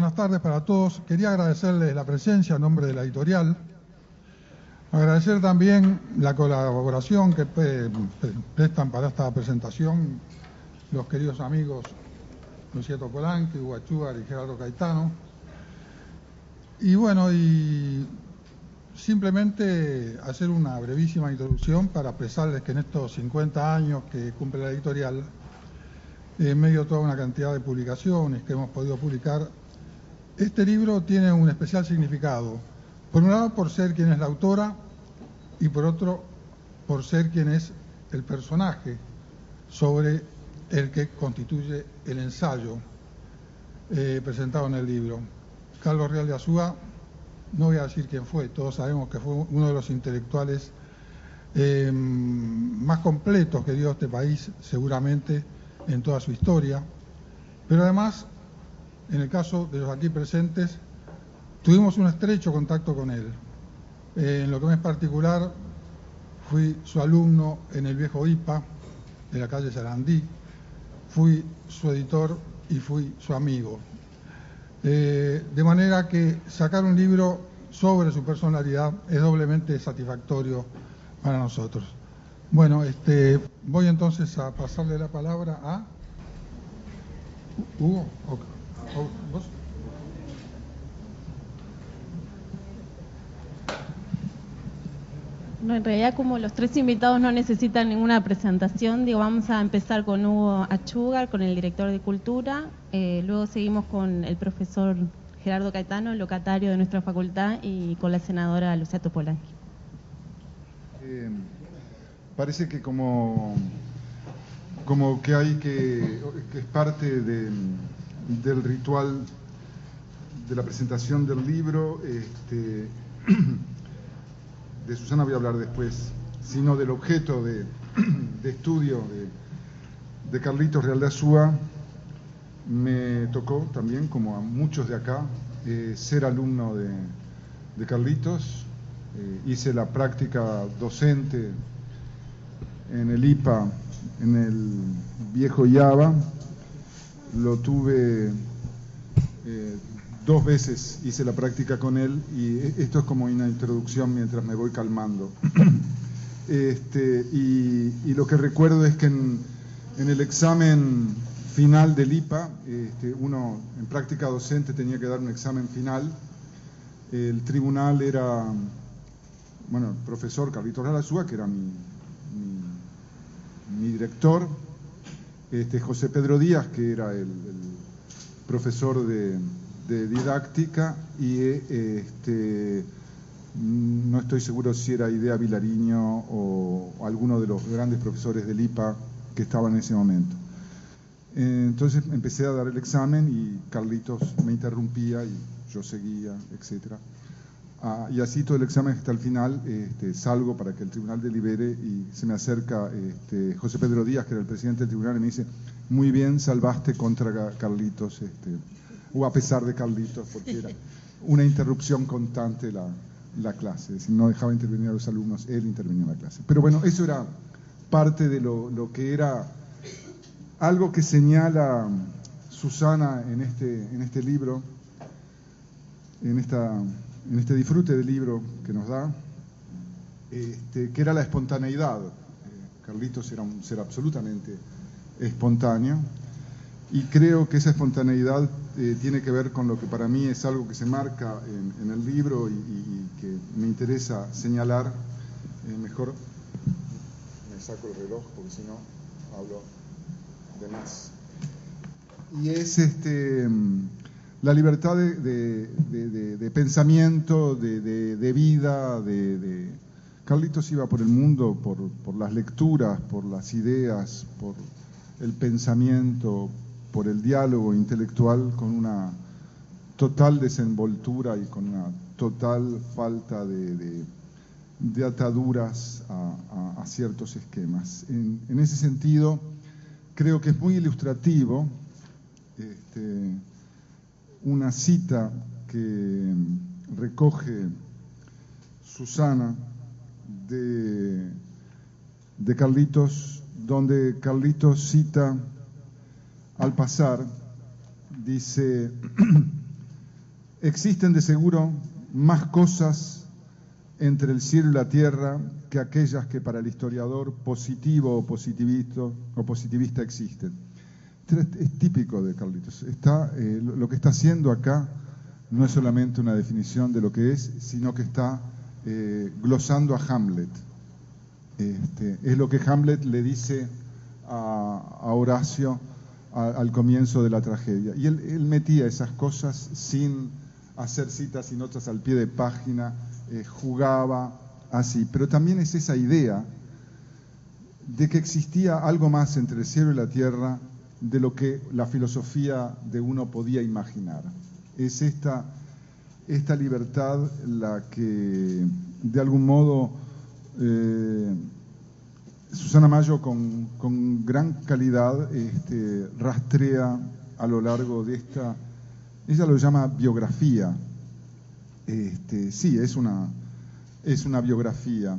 buenas tardes para todos. Quería agradecerles la presencia en nombre de la editorial. Agradecer también la colaboración que prestan para esta presentación los queridos amigos Lucía Topolanqui, Hugo Achúcar y Gerardo Caetano. Y bueno, y simplemente hacer una brevísima introducción para expresarles que en estos 50 años que cumple la editorial, en medio de toda una cantidad de publicaciones que hemos podido publicar, este libro tiene un especial significado. Por un lado, por ser quien es la autora, y por otro, por ser quien es el personaje sobre el que constituye el ensayo presentado en el libro. Carlos Real de Azúa, no voy a decir quién fue, todos sabemos que fue uno de los intelectuales más completos que dio este país, seguramente en toda su historia, pero además, en el caso de los aquí presentes, tuvimos un estrecho contacto con él. En lo que me es particular, fui su alumno en el viejo IPA de la calle Sarandí, fui su editor y fui su amigo. De manera que sacar un libro sobre su personalidad es doblemente satisfactorio para nosotros. Bueno, voy entonces a pasarle la palabra a Hugo. ¿Vos? No, en realidad, como los tres invitados no necesitan ninguna presentación, digo, vamos a empezar con Hugo Achúcar, con el director de Cultura, luego seguimos con el profesor Gerardo Caetano, el locatario de nuestra facultad, y con la senadora Lucía Topolanqui. Parece que como que hay que es parte del ritual de la presentación del libro. De Susana voy a hablar después, sino del objeto de estudio de Carlitos Real de Azúa. Me tocó también, como a muchos de acá, ser alumno de Carlitos. Hice la práctica docente en el IPA, en el viejo IABA. Lo tuve 2 veces, hice la práctica con él, y esto es como una introducción mientras me voy calmando. Y lo que recuerdo es que en el examen final del IPA, uno en práctica docente tenía que dar un examen final. El tribunal era, bueno, el profesor Carlitos Real de Azúa, que era mi director, José Pedro Díaz, que era el profesor de didáctica, y no estoy seguro si era Idea Vilariño o alguno de los grandes profesores del IPA que estaban en ese momento. Entonces empecé a dar el examen y Carlitos me interrumpía y yo seguía, etcétera. Y así todo el examen hasta el final. Salgo para que el tribunal delibere y se me acerca José Pedro Díaz, que era el presidente del tribunal, y me dice: muy bien, salvaste contra Carlitos, o a pesar de Carlitos, porque era una interrupción constante la clase, es decir, no dejaba intervenir a los alumnos, él intervenía en la clase. Pero bueno, eso era parte de lo que era algo que señala Susana en este libro, en este disfrute del libro que nos da, que era la espontaneidad. Carlitos era un ser absolutamente espontáneo, y creo que esa espontaneidad tiene que ver con lo que para mí es algo que se marca en el libro y que me interesa señalar. Mejor me saco el reloj porque si no hablo de más. Y es la libertad de pensamiento, de vida. Carlitos iba por el mundo por las lecturas, por las ideas, por el pensamiento, por el diálogo intelectual, con una total desenvoltura y con una total falta de ataduras a ciertos esquemas. En ese sentido, creo que es muy ilustrativo una cita que recoge Susana de Carlitos, donde Carlitos cita al pasar, dice: Existen de seguro más cosas entre el cielo y la tierra que aquellas que para el historiador positivo o positivista existen. Es típico de Carlitos. Lo que está haciendo acá no es solamente una definición de lo que es, sino que está glosando a Hamlet. Es lo que Hamlet le dice a Horacio al comienzo de la tragedia. Y él metía esas cosas sin hacer citas y notas al pie de página, jugaba así. Pero también es esa idea de que existía algo más entre el cielo y la tierra de lo que la filosofía de uno podía imaginar. Es esta libertad la que, de algún modo, Susana Mayo con gran calidad rastrea a lo largo de esta, ella lo llama biografía. Sí, es una biografía.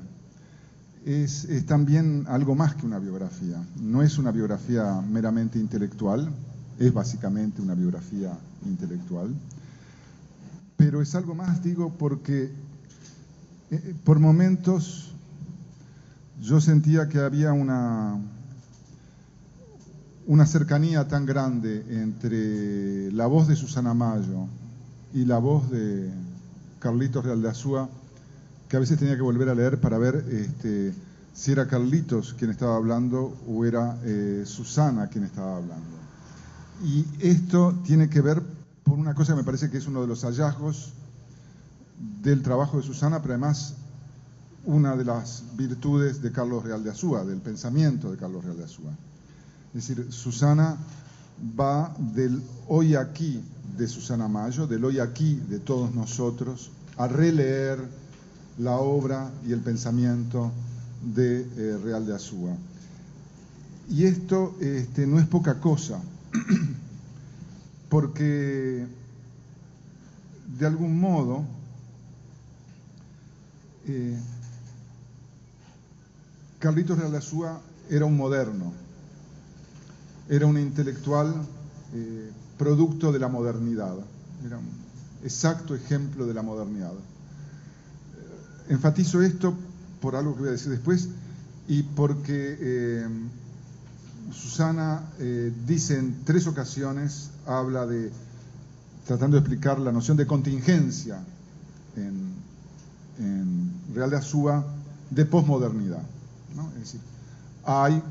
Es también algo más que una biografía. No es una biografía meramente intelectual, es básicamente una biografía intelectual, pero es algo más, digo, porque por momentos yo sentía que había una cercanía tan grande entre la voz de Susana Mayo y la voz de Carlitos Real de Azúa, que a veces tenía que volver a leer para ver si era Carlitos quien estaba hablando o era Susana quien estaba hablando. Y esto tiene que ver por una cosa que me parece que es uno de los hallazgos del trabajo de Susana, pero además una de las virtudes de Carlos Real de Azúa, del pensamiento de Carlos Real de Azúa. Es decir, Susana va del hoy aquí de Susana Mayo, del hoy aquí de todos nosotros, a releer la obra y el pensamiento de Real de Azúa. Y esto no es poca cosa, porque de algún modo Carlitos Real de Azúa era un moderno, era un intelectual producto de la modernidad, era un exacto ejemplo de la modernidad. Enfatizo esto por algo que voy a decir después y porque Susana dice en 3 ocasiones, habla de, tratando de explicar la noción de contingencia en Real de Azúa, de posmodernidad, ¿no? Es decir, hay,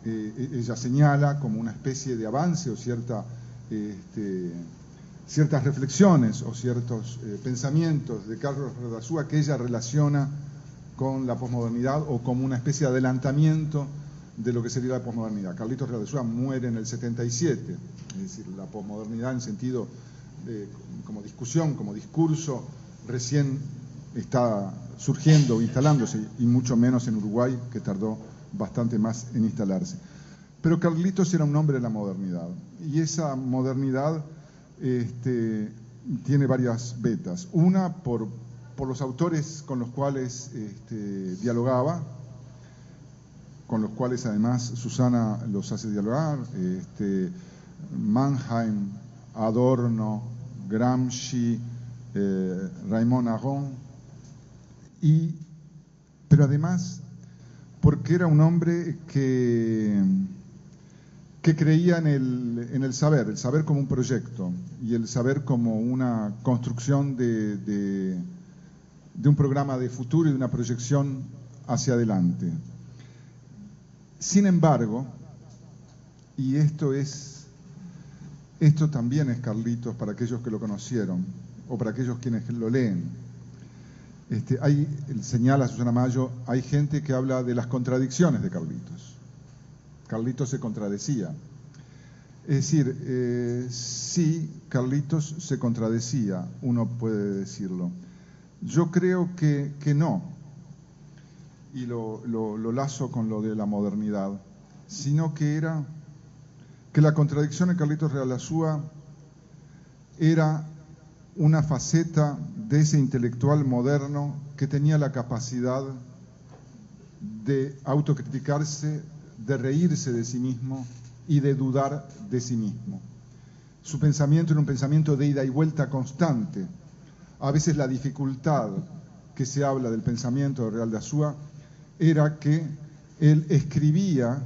ella señala como una especie de avance o ciertas reflexiones o ciertos pensamientos de Carlos Real de Azúa que ella relaciona con la posmodernidad o como una especie de adelantamiento de lo que sería la posmodernidad. Carlitos Real de Azúa muere en el 77, es decir, la posmodernidad en sentido de, como discusión, como discurso, recién está surgiendo, instalándose, y mucho menos en Uruguay, que tardó bastante más en instalarse. Pero Carlitos era un hombre de la modernidad, y esa modernidad tiene varias vetas. Una, por los autores con los cuales dialogaba, con los cuales además Susana los hace dialogar, Mannheim, Adorno, Gramsci, Raymond Aron, pero además porque era un hombre que creía en el saber como un proyecto y el saber como una construcción de un programa de futuro y de una proyección hacia adelante. Sin embargo, y esto también es Carlitos para aquellos que lo conocieron o para aquellos quienes lo leen. Señala Susana Mayo, hay gente que habla de las contradicciones de Carlitos. Carlitos se contradecía. Es decir, sí, Carlitos se contradecía, uno puede decirlo. Yo creo que no, y lo lazo con lo de la modernidad, sino que la contradicción en Carlitos Real de Azúa era una faceta de ese intelectual moderno que tenía la capacidad de autocriticarse, de reírse de sí mismo y de dudar de sí mismo. Su pensamiento era un pensamiento de ida y vuelta constante. A veces la dificultad que se habla del pensamiento de Real de Azúa era que él escribía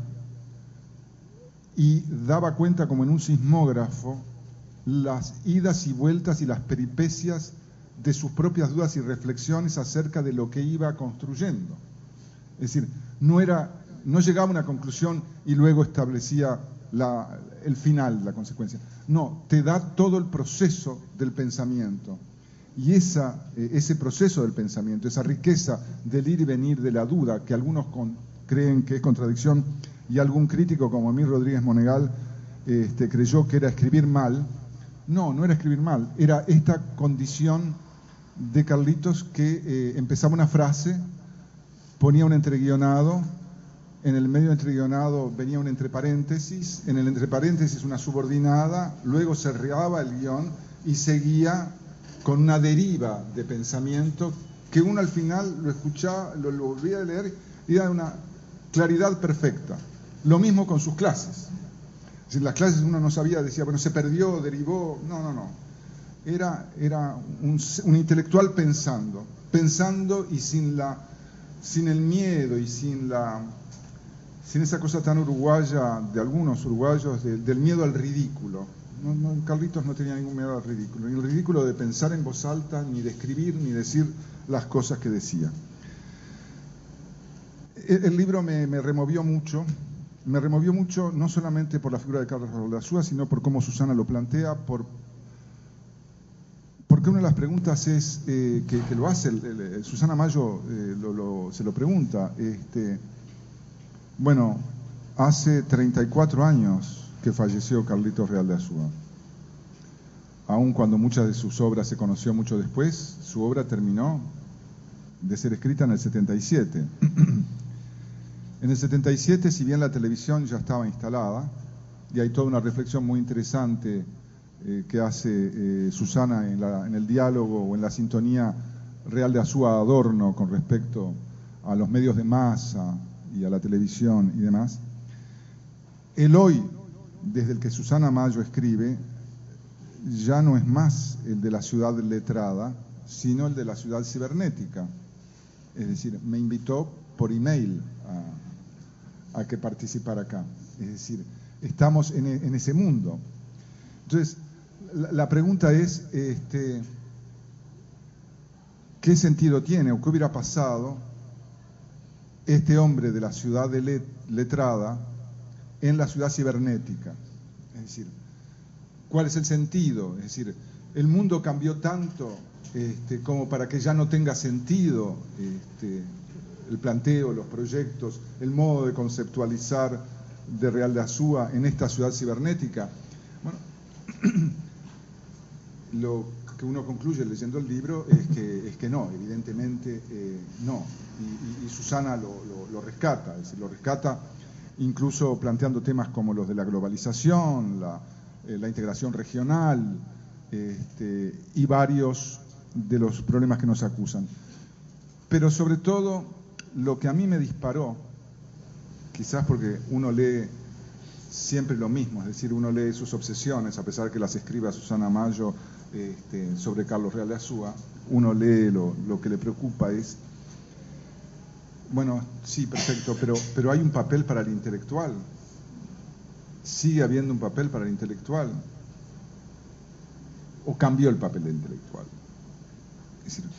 y daba cuenta como en un sismógrafo las idas y vueltas y las peripecias de sus propias dudas y reflexiones acerca de lo que iba construyendo. Es decir, no llegaba a una conclusión y luego establecía el final, la consecuencia. No, te da todo el proceso del pensamiento. Y ese proceso del pensamiento, esa riqueza del ir y venir de la duda, que algunos creen que es contradicción, y algún crítico como Emil Rodríguez Monegal creyó que era escribir mal. No era escribir mal, era esta condición de Carlitos que empezaba una frase, ponía un entreguionado, en el medio del entreguionado venía un entre paréntesis, en el entre paréntesis una subordinada, luego cerraba el guión y seguía con una deriva de pensamiento que uno al final lo escuchaba, lo volvía a leer y era una claridad perfecta. Lo mismo con sus clases. En las clases uno no sabía, decía, bueno, se perdió, derivó. No. Era un intelectual pensando y sin el miedo y sin esa cosa tan uruguaya de algunos uruguayos del miedo al ridículo. Carlitos no tenía ningún miedo al ridículo, ni el ridículo de pensar en voz alta, ni de escribir, ni decir las cosas que decía. El libro me removió mucho. Me removió mucho no solamente por la figura de Carlos Real de Azúa, sino por cómo Susana lo plantea, porque una de las preguntas es, que lo hace, Susana Mayo se lo pregunta, bueno, hace 34 años que falleció Carlitos Real de Azúa. Aun cuando muchas de sus obras se conoció mucho después, su obra terminó de ser escrita en el 77. En el 77, si bien la televisión ya estaba instalada, y hay toda una reflexión muy interesante que hace Susana en el diálogo o en la sintonía Real de Azúa Adorno con respecto a los medios de masa y a la televisión y demás, el hoy, desde el que Susana Mayo escribe, ya no es más el de la ciudad letrada, sino el de la ciudad cibernética. Es decir, me invitó por email a que participara acá. Es decir, estamos en ese mundo. Entonces, la pregunta es, ¿qué sentido tiene o qué hubiera pasado este hombre de la ciudad letrada en la ciudad cibernética? Es decir, ¿cuál es el sentido? Es decir, el mundo cambió tanto como para que ya no tenga sentido el planteo, los proyectos, el modo de conceptualizar de Real de Azúa en esta ciudad cibernética. Bueno, lo que uno concluye leyendo el libro es que no, evidentemente no. Y Susana lo rescata, es decir, lo rescata incluso planteando temas como los de la globalización, la integración regional y varios de los problemas que nos acusan. Pero sobre todo, lo que a mí me disparó, quizás porque uno lee siempre lo mismo, es decir, uno lee sus obsesiones, a pesar que las escriba Susana Mayo sobre Carlos Real de Azúa, uno lee lo que le preocupa es, bueno, sí, perfecto, pero hay un papel para el intelectual, sigue habiendo un papel para el intelectual, o cambió el papel del intelectual. Es decir,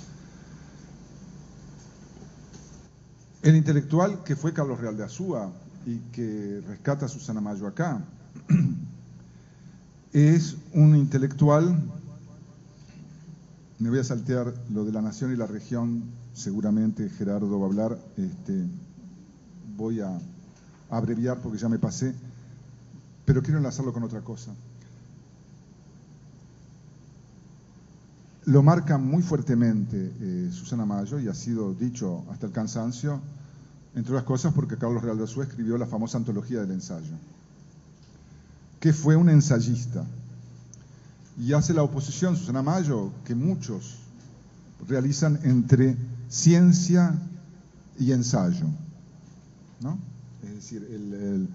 el intelectual que fue Carlos Real de Azúa y que rescata a Susana Mayo acá, es un intelectual, me voy a saltear lo de la nación y la región, seguramente Gerardo va a hablar, voy a abreviar porque ya me pasé, pero quiero enlazarlo con otra cosa. Lo marca muy fuertemente Susana Mayo, y ha sido dicho hasta el cansancio, entre otras cosas porque Carlos Real de Azúa escribió la famosa antología del ensayo, que fue un ensayista, y hace la oposición, Susana Mayo, que muchos realizan entre ciencia y ensayo, ¿no? Es decir,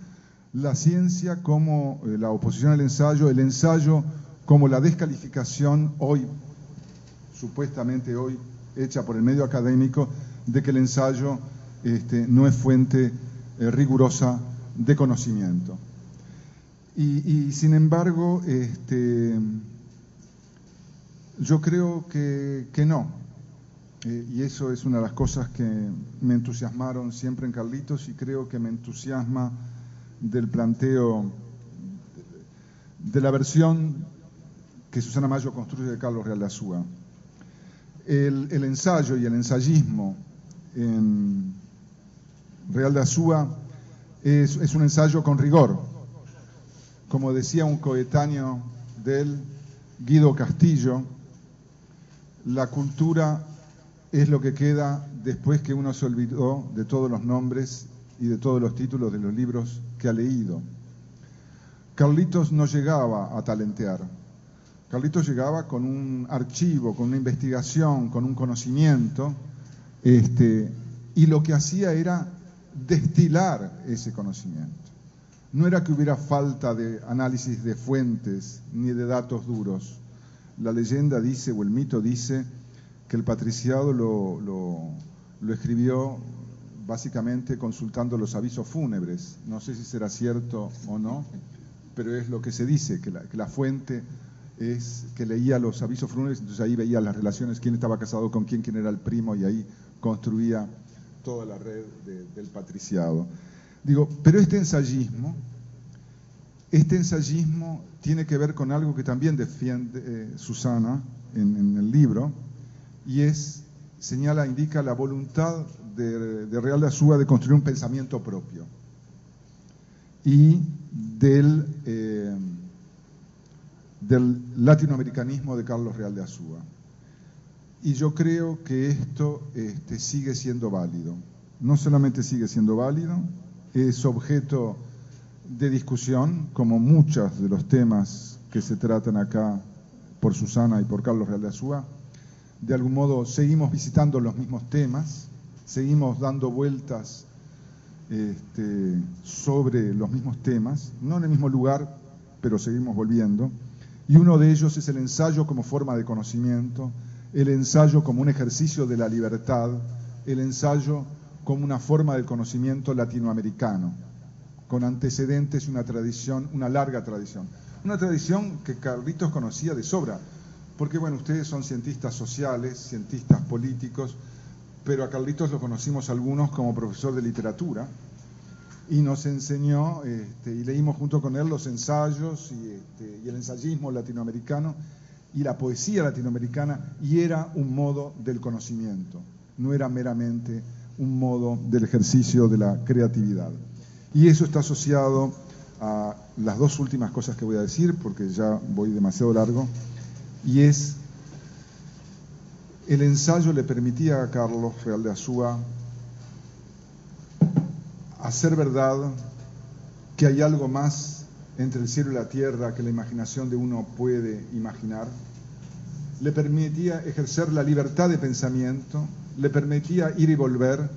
la ciencia como la oposición al ensayo, el ensayo como la descalificación hoy, supuestamente hoy, hecha por el medio académico, de que el ensayo no es fuente rigurosa de conocimiento. Y sin embargo, yo creo que no. Y eso es una de las cosas que me entusiasmaron siempre en Carlitos, y creo que me entusiasma del planteo, de la versión que Susana Mayo construye de Carlos Real de Azúa. El ensayo y el ensayismo en Real de Azúa es un ensayo con rigor. Como decía un coetáneo de él, Guido Castillo, la cultura es lo que queda después que uno se olvidó de todos los nombres y de todos los títulos de los libros que ha leído. Carlitos no llegaba a talentear. Carlitos llegaba con un archivo, con una investigación, con un conocimiento, y lo que hacía era destilar ese conocimiento. No era que hubiera falta de análisis de fuentes ni de datos duros. La leyenda dice, o el mito dice, que el patriciado lo escribió básicamente consultando los avisos fúnebres. No sé si será cierto o no, pero es lo que se dice, que la fuente es que leía los avisos fúnebres, entonces ahí veía las relaciones, quién estaba casado con quién era el primo, y ahí construía toda la red del patriciado. Digo, pero este ensayismo tiene que ver con algo que también defiende Susana en el libro, y indica la voluntad de Real de Azúa de construir un pensamiento propio y del latinoamericanismo de Carlos Real de Azúa. Y yo creo que esto sigue siendo válido. No solamente sigue siendo válido, es objeto de discusión, como muchos de los temas que se tratan acá por Susana y por Carlos Real de Azúa. De algún modo seguimos visitando los mismos temas, seguimos dando vueltas sobre los mismos temas, no en el mismo lugar, pero seguimos volviendo. Y uno de ellos es el ensayo como forma de conocimiento, el ensayo como un ejercicio de la libertad, el ensayo como una forma del conocimiento latinoamericano, con antecedentes y una tradición, una larga tradición. Una tradición que Carlitos conocía de sobra, porque bueno, ustedes son cientistas sociales, cientistas políticos, pero a Carlitos lo conocimos algunos como profesor de literatura, y nos enseñó, y leímos junto con él los ensayos y el ensayismo latinoamericano y la poesía latinoamericana, y era un modo del conocimiento, no era meramente un modo del ejercicio de la creatividad. Y eso está asociado a las dos últimas cosas que voy a decir, porque ya voy demasiado largo, y es, el ensayo le permitía a Carlos Real de Azúa hacer verdad que hay algo más entre el cielo y la tierra que la imaginación de uno puede imaginar. Le permitía ejercer la libertad de pensamiento, le permitía ir y volver,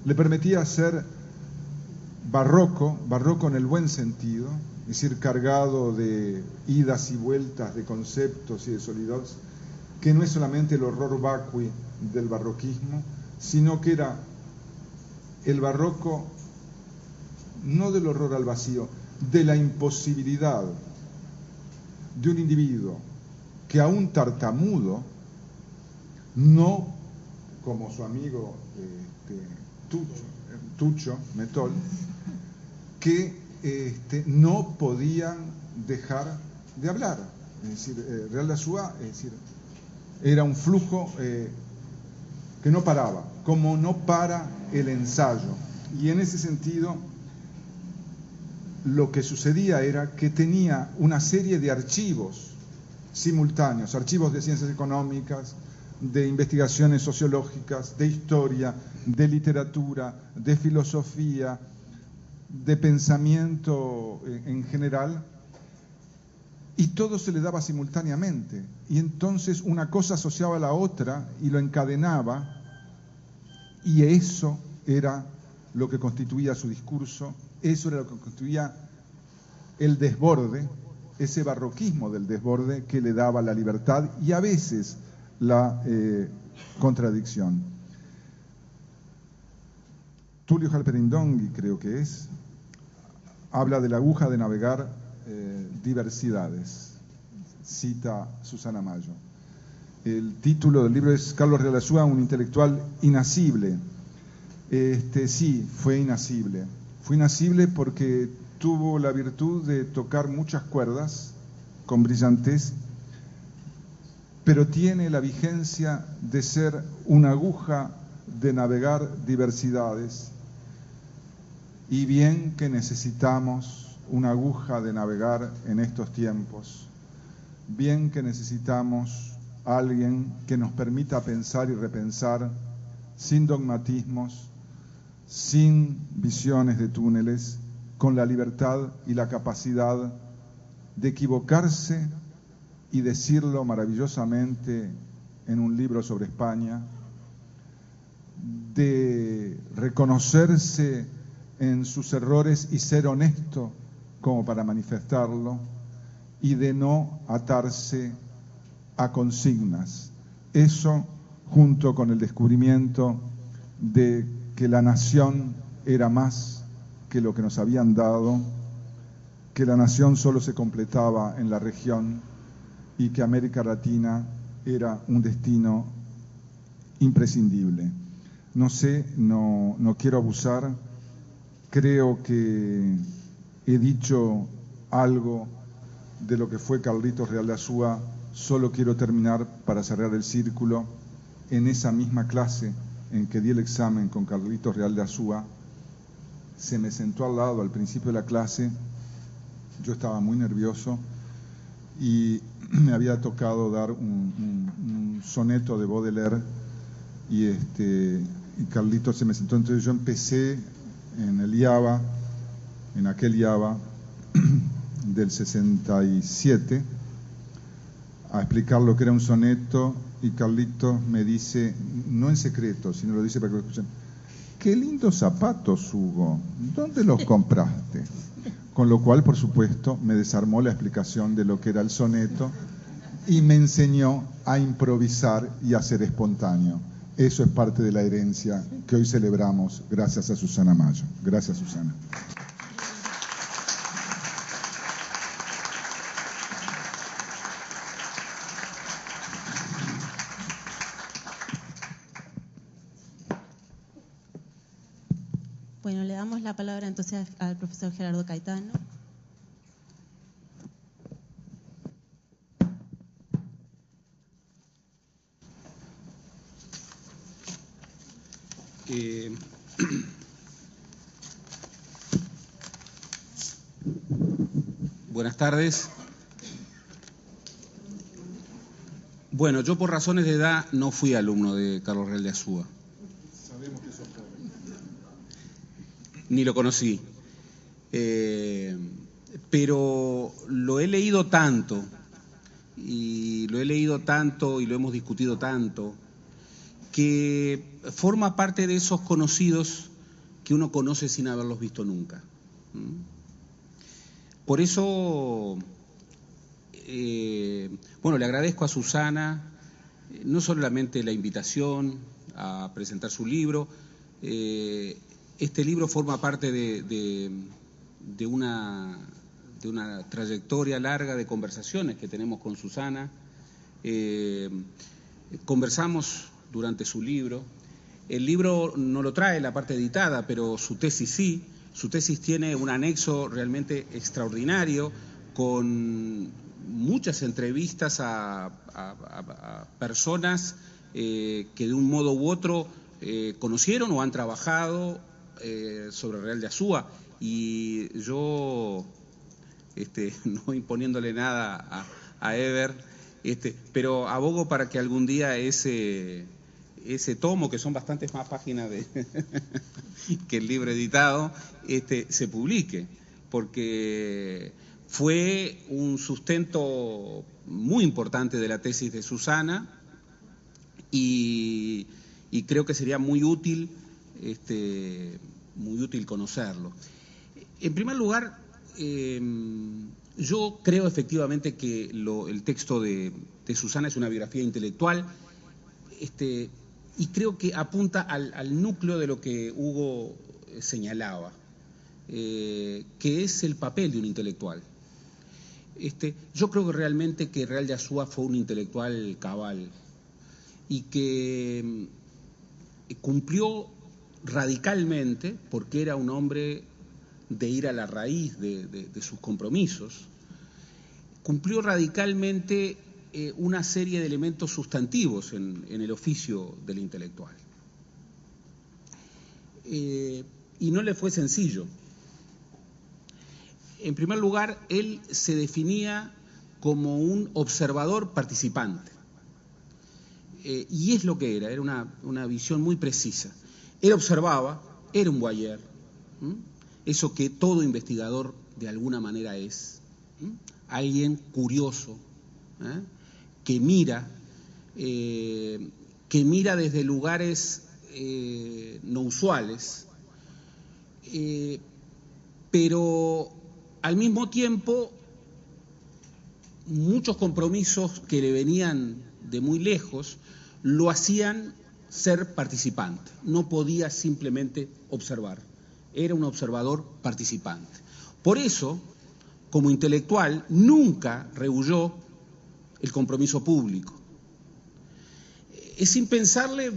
le permitía ser barroco en el buen sentido, es decir, cargado de idas y vueltas de conceptos y de solidos, que no es solamente el horror vacui del barroquismo, sino que era el barroco no del horror al vacío, de la imposibilidad de un individuo que aún tartamudo, no como su amigo Tucho Metol, que no podían dejar de hablar. Es decir, Real de Azúa, es decir, era un flujo que no paraba, como no para el ensayo. Y en ese sentido, lo que sucedía era que tenía una serie de archivos simultáneos, archivos de ciencias económicas, de investigaciones sociológicas, de historia, de literatura, de filosofía, de pensamiento en general, y todo se le daba simultáneamente. Y entonces una cosa asociaba a la otra y lo encadenaba, y eso era lo que constituía su discurso, Eso era lo que constituía el desborde, ese barroquismo del desborde que le daba la libertad y a veces la contradicción. Tullio Halperindonghi, creo que es, habla de la aguja de navegar diversidades. Cita Susana Mayo. El título del libro es Carlos Real de Azúa, un intelectual inasible. Sí, fue inasible. Fue inasible porque tuvo la virtud de tocar muchas cuerdas con brillantez, pero tiene la vigencia de ser una aguja de navegar diversidades. Y bien que necesitamos una aguja de navegar en estos tiempos. Bien que necesitamos a alguien que nos permita pensar y repensar sin dogmatismos, sin visiones de túneles, con la libertad y la capacidad de equivocarse y decirlo maravillosamente en un libro sobre España, de reconocerse en sus errores y ser honesto como para manifestarlo, y de no atarse a consignas. Eso, junto con el descubrimiento de que la nación era más que lo que nos habían dado, que la nación solo se completaba en la región y que América Latina era un destino imprescindible. No sé, no quiero abusar, creo que he dicho algo de lo que fue Carlitos Real de Azúa. Solo quiero terminar, para cerrar el círculo, en esa misma clase en que di el examen con Carlitos Real de Azúa, se me sentó al lado al principio de la clase, yo estaba muy nervioso y me había tocado dar un soneto de Baudelaire y Carlitos se me sentó, entonces yo empecé en el IABA, en aquel IABA del 67, a explicar lo que era un soneto, y Carlitos me dice, no en secreto, sino lo dice para que lo escuchen: qué lindos zapatos, Hugo, ¿dónde los compraste? Con lo cual, por supuesto, me desarmó la explicación de lo que era el soneto y me enseñó a improvisar y a ser espontáneo. Eso es parte de la herencia que hoy celebramos gracias a Susana Mayo. Gracias, Susana. Bueno, le damos la palabra entonces al profesor Gerardo Caetano. Buenas tardes. Bueno, yo por razones de edad no fui alumno de Carlos Real de Azúa. Sabemos que sos joven. Ni lo conocí. Pero lo he leído tanto, y lo hemos discutido tanto, que forma parte de esos conocidos que uno conoce sin haberlos visto nunca. Por eso, bueno, le agradezco a Susana no solamente la invitación a presentar su libro. Este libro forma parte de una trayectoria larga de conversaciones que tenemos con Susana. Conversamos durante su libro. El libro no lo trae la parte editada, pero su tesis sí. Su tesis tiene un anexo realmente extraordinario con muchas entrevistas a personas que de un modo u otro conocieron o han trabajado sobre Real de Azúa. Y yo, no imponiéndole nada a Eber, pero abogo para que algún día ese tomo, que son bastantes más páginas que el libro editado, se publique, porque fue un sustento muy importante de la tesis de Susana y creo que sería muy útil conocerlo. En primer lugar, yo creo efectivamente que el texto de Susana es una biografía intelectual, y creo que apunta al núcleo de lo que Hugo señalaba, que es el papel de un intelectual. Yo creo que realmente que Real de Azúa fue un intelectual cabal y que cumplió radicalmente, porque era un hombre de ir a la raíz de sus compromisos, cumplió radicalmente una serie de elementos sustantivos en el oficio del intelectual. Y no le fue sencillo. En primer lugar, él se definía como un observador participante. Y es lo que era una visión muy precisa. Él observaba, era un voyeur, eso que todo investigador de alguna manera es, alguien curioso, que mira desde lugares no usuales, pero al mismo tiempo muchos compromisos que le venían de muy lejos lo hacían ser participante, no podía simplemente observar, era un observador participante. Por eso, como intelectual, nunca rehuyó el compromiso público. Es impensable,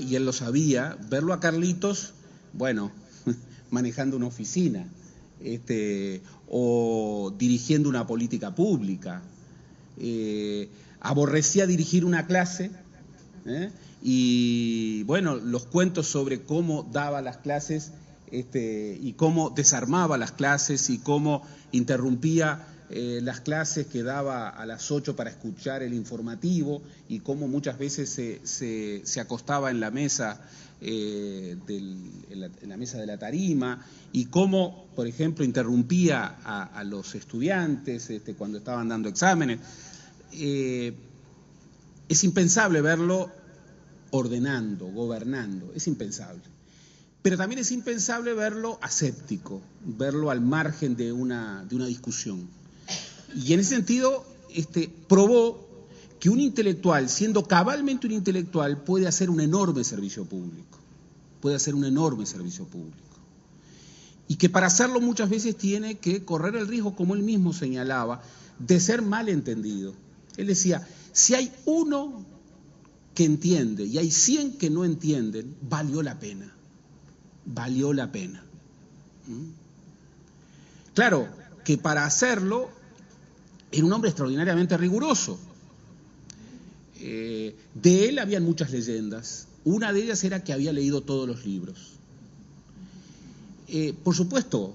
y él lo sabía, verlo a Carlitos, bueno, manejando una oficina, o dirigiendo una política pública. Aborrecía dirigir una clase, y bueno, los cuentos sobre cómo daba las clases y cómo desarmaba las clases y cómo interrumpía las clases que daba a las 8 para escuchar el informativo y cómo muchas veces se acostaba en la mesa en la mesa de la tarima y cómo, por ejemplo, interrumpía a los estudiantes cuando estaban dando exámenes. Es impensable verlo ordenando, gobernando, es impensable. Pero también es impensable verlo aséptico, verlo al margen de una discusión. Y en ese sentido, probó que un intelectual, siendo cabalmente un intelectual, puede hacer un enorme servicio público. Puede hacer un enorme servicio público. Y que para hacerlo muchas veces tiene que correr el riesgo, como él mismo señalaba, de ser mal entendido. Él decía, si hay uno que entiende y hay 100 que no entienden, valió la pena. Valió la pena. Claro, que para hacerlo era un hombre extraordinariamente riguroso. De él habían muchas leyendas. Una de ellas era que había leído todos los libros. Por supuesto,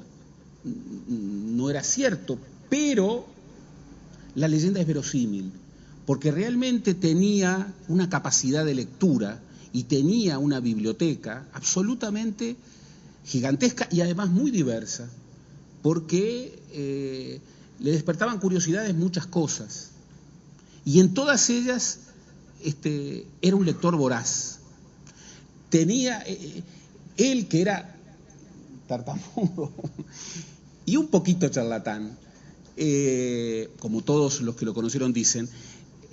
no era cierto, pero la leyenda es verosímil, porque realmente tenía una capacidad de lectura y tenía una biblioteca absolutamente gigantesca y además muy diversa, porque le despertaban curiosidades muchas cosas, y en todas ellas era un lector voraz. Tenía él, que era tartamudo y un poquito charlatán, como todos los que lo conocieron dicen,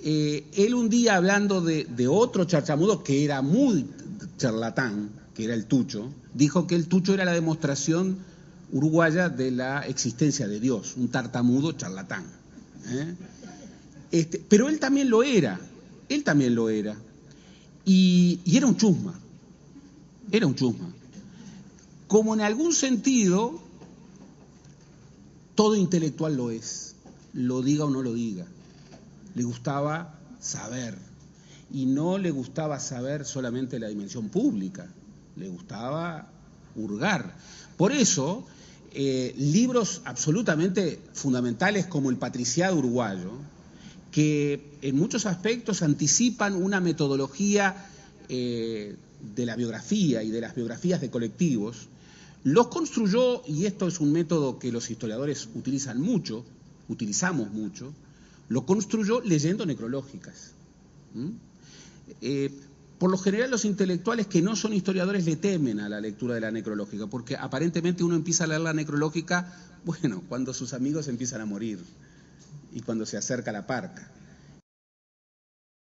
él un día hablando de otro tartamudo que era muy charlatán, que era el Tucho, dijo que el Tucho era la demostración uruguaya de la existencia de Dios, un tartamudo charlatán. Pero él también lo era, y era un chusma, como en algún sentido todo intelectual lo es, lo diga o no lo diga. Le gustaba saber, y no le gustaba saber solamente la dimensión pública, le gustaba hurgar. Por eso, libros absolutamente fundamentales como El Patriciado Uruguayo, que en muchos aspectos anticipan una metodología de la biografía y de las biografías de colectivos, los construyó, y esto es un método que los historiadores utilizamos mucho, lo construyó leyendo necrológicas. Por lo general los intelectuales que no son historiadores le temen a la lectura de la necrológica, porque aparentemente uno empieza a leer la necrológica, bueno, cuando sus amigos empiezan a morir y cuando se acerca la parca.